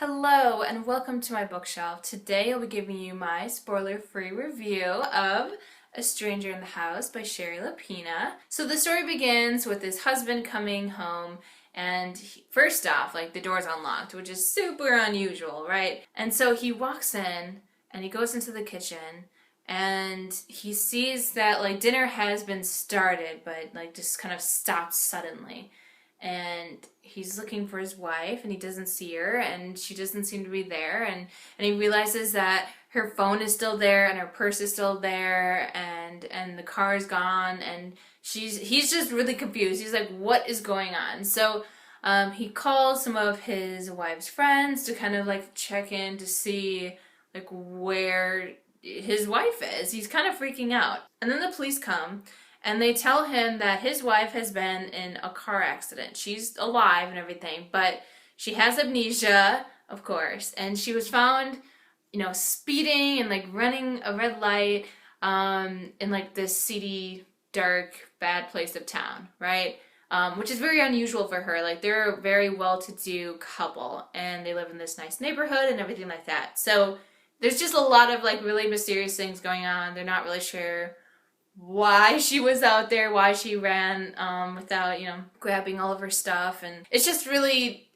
Hello and welcome to my bookshelf. Today I'll be giving you my spoiler-free review of A Stranger in the House by Shari Lapena. So the story begins with his husband coming home and first off, the door's unlocked, which is super unusual, right? And so he walks in and he goes into the kitchen and he sees that dinner has been started but just kind of stopped suddenly, and he's looking for his wife and he doesn't see her and she doesn't seem to be there, and he realizes that her phone is still there and her purse is still there, and the car is gone, and he's just really confused. He's like, what is going on? So he calls some of his wife's friends to kind of check in to see where his wife is. He's kind of freaking out, and then the police come and they tell him that his wife has been in a car accident. She's alive and everything, but she has amnesia, of course, and she was found, speeding and running a red light in this seedy, dark, bad place of town, right? Which is very unusual for her. They're a very well-to-do couple, and they live in this nice neighborhood and everything like that. So there's just a lot of really mysterious things going on. They're not really sure why she was out there, why she ran without, grabbing all of her stuff. And it's just really,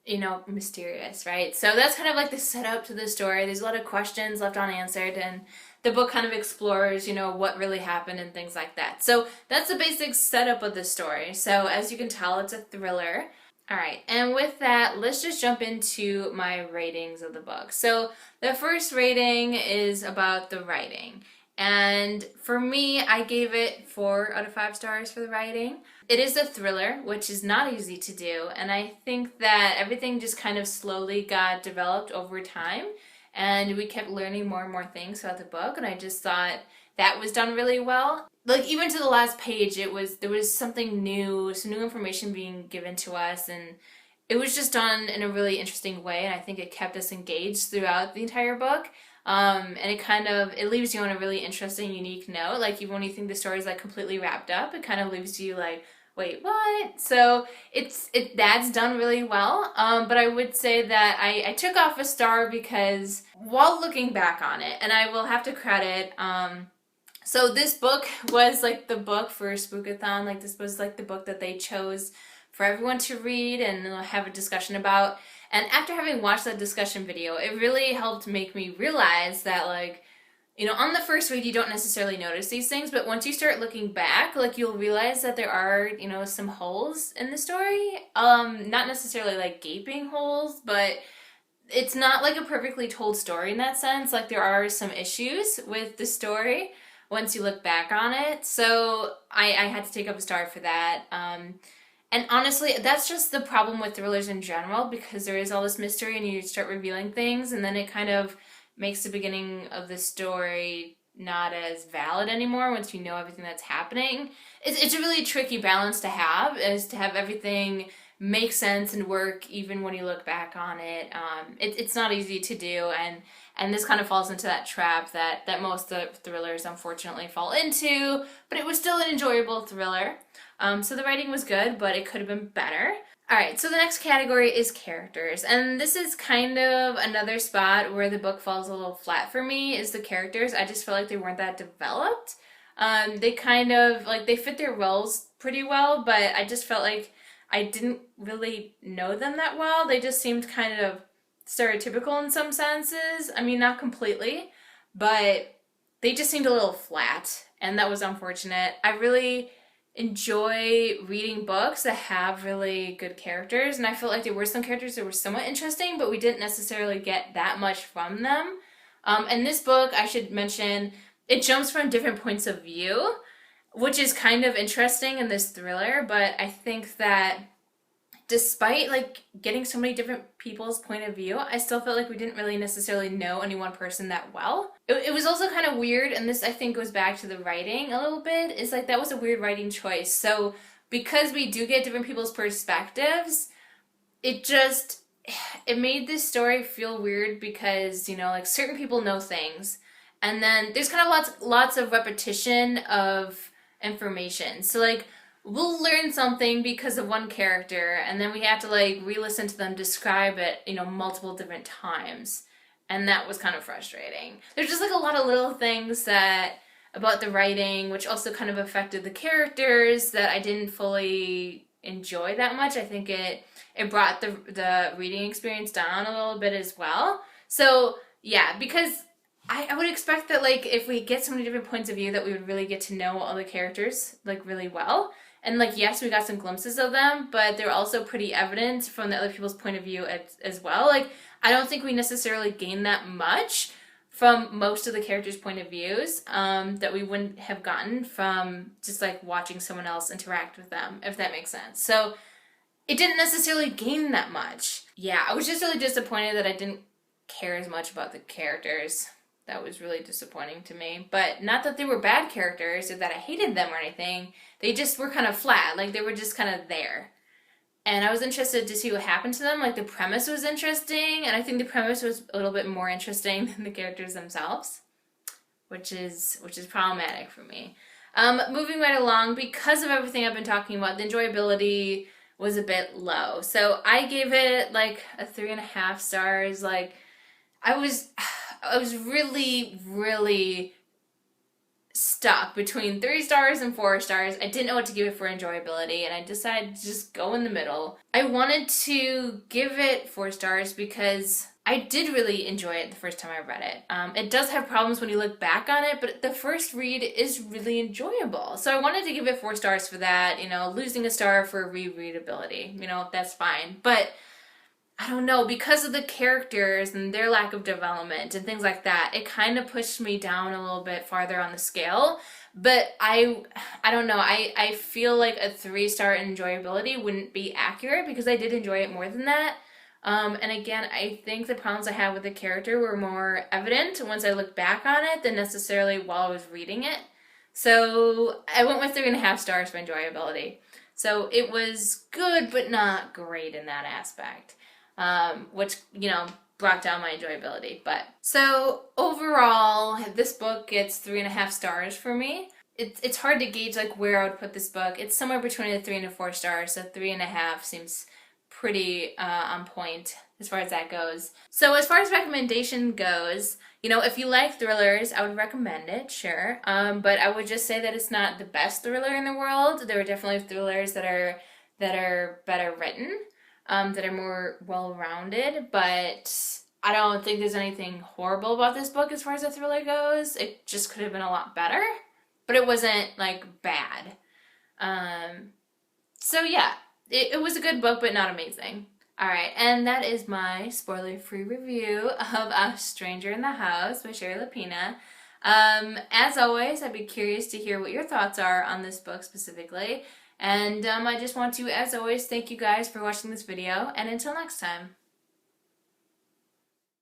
mysterious, right? So that's kind of the setup to the story. There's a lot of questions left unanswered, and the book kind of explores, what really happened and things like that. So that's the basic setup of the story. So as you can tell, it's a thriller. All right, and with that, let's just jump into my ratings of the book. So the first rating is about the writing. And for me, I gave it 4 out of 5 stars for the writing. It is a thriller, which is not easy to do, and I think that everything just kind of slowly got developed over time, and we kept learning more and more things throughout the book, and I just thought that was done really well. Even to the last page, there was something new, some new information being given to us, and it was just done in a really interesting way, and I think it kept us engaged throughout the entire book. And it leaves you on a really interesting, unique note. Even when you think the story is completely wrapped up, it kind of leaves you wait, what? So that's done really well. But I would say that I took off a star because while looking back on it, and I will have to credit, so this book was the book for Spookathon. This was the book that they chose for everyone to read and have a discussion about. And after having watched that discussion video, it really helped make me realize that, on the first read, you don't necessarily notice these things, but once you start looking back, you'll realize that there are, some holes in the story. Not necessarily gaping holes, but it's not a perfectly told story in that sense. There are some issues with the story once you look back on it. So I had to take up a star for that. And honestly, that's just the problem with thrillers in general, because there is all this mystery and you start revealing things, and then it kind of makes the beginning of the story not as valid anymore once you know everything that's happening. It's a really tricky balance to have, is to have everything make sense and work even when you look back on it. It's not easy to do, and this kind of falls into that trap that most thrillers unfortunately fall into, but it was still an enjoyable thriller. So the writing was good, but it could have been better. Alright, so the next category is characters, and this is kind of another spot where the book falls a little flat for me, is the characters. I just feel like they weren't that developed. They kind of, they fit their roles pretty well, but I just felt like I didn't really know them that well. They just seemed kind of stereotypical in some senses. I mean, not completely, but they just seemed a little flat, and that was unfortunate. I really enjoy reading books that have really good characters, and I felt like there were some characters that were somewhat interesting, but we didn't necessarily get that much from them. And this book, I should mention, it jumps from different points of view, which is kind of interesting in this thriller, but I think that despite getting so many different people's point of view, I still felt like we didn't really necessarily know any one person that well. It was also kind of weird, and this I think goes back to the writing a little bit, is that was a weird writing choice. So because we do get different people's perspectives, it made this story feel weird because, certain people know things, and then there's kind of lots of repetition of information. So we'll learn something because of one character, and then we have to like re-listen to them describe it, multiple different times. And that was kind of frustrating. There's just like a lot of little things that about the writing, which also kind of affected the characters that I didn't fully enjoy that much. I think it brought the reading experience down a little bit as well. So yeah, because I would expect that like if we get so many different points of view that we would really get to know all the characters like really well. And like yes, we got some glimpses of them, but they're also pretty evident from the other people's point of view as well. Like I don't think we necessarily gain that much from most of the characters' point of views that we wouldn't have gotten from just like watching someone else interact with them, if that makes sense. So it didn't necessarily gain that much. Yeah, I was just really disappointed that I didn't care as much about the characters. That was really disappointing to me. But not that they were bad characters or that I hated them or anything. They just were kind of flat. Like they were just kind of there. And I was interested to see what happened to them. Like the premise was interesting, and I think the premise was a little bit more interesting than the characters themselves, which is problematic for me. Moving right along, because of everything I've been talking about, the enjoyability was a bit low. So I gave it like a 3.5 stars. Like I was really, really stuck between 3 stars and 4 stars. I didn't know what to give it for enjoyability, and I decided to just go in the middle. I wanted to give it 4 stars because I did really enjoy it the first time I read it. It does have problems when you look back on it, but the first read is really enjoyable. So I wanted to give it 4 stars for that. Losing a star for rereadability, that's fine. But I don't know, because of the characters and their lack of development and things like that, it kind of pushed me down a little bit farther on the scale. But I don't know, I feel like a 3-star enjoyability wouldn't be accurate because I did enjoy it more than that. And again, I think the problems I had with the character were more evident once I looked back on it than necessarily while I was reading it. So I went with 3.5 stars for enjoyability. So it was good, but not great in that aspect. Which, brought down my enjoyability. But so overall, this book gets 3.5 stars for me. It's hard to gauge like where I would put this book. It's somewhere between a 3 and a 4 stars, so 3.5 seems pretty on point as far as that goes. So as far as recommendation goes, if you like thrillers, I would recommend it, sure. But I would just say that it's not the best thriller in the world. There are definitely thrillers that are better written. That are more well-rounded, but I don't think there's anything horrible about this book as far as a thriller goes. It just could have been a lot better, but it wasn't like bad. So yeah, it was a good book, but not amazing. Alright, and that is my spoiler-free review of A Stranger in the House by Shari Lapena. As always, I'd be curious to hear what your thoughts are on this book specifically. And I just want to, as always, thank you guys for watching this video, and until next time.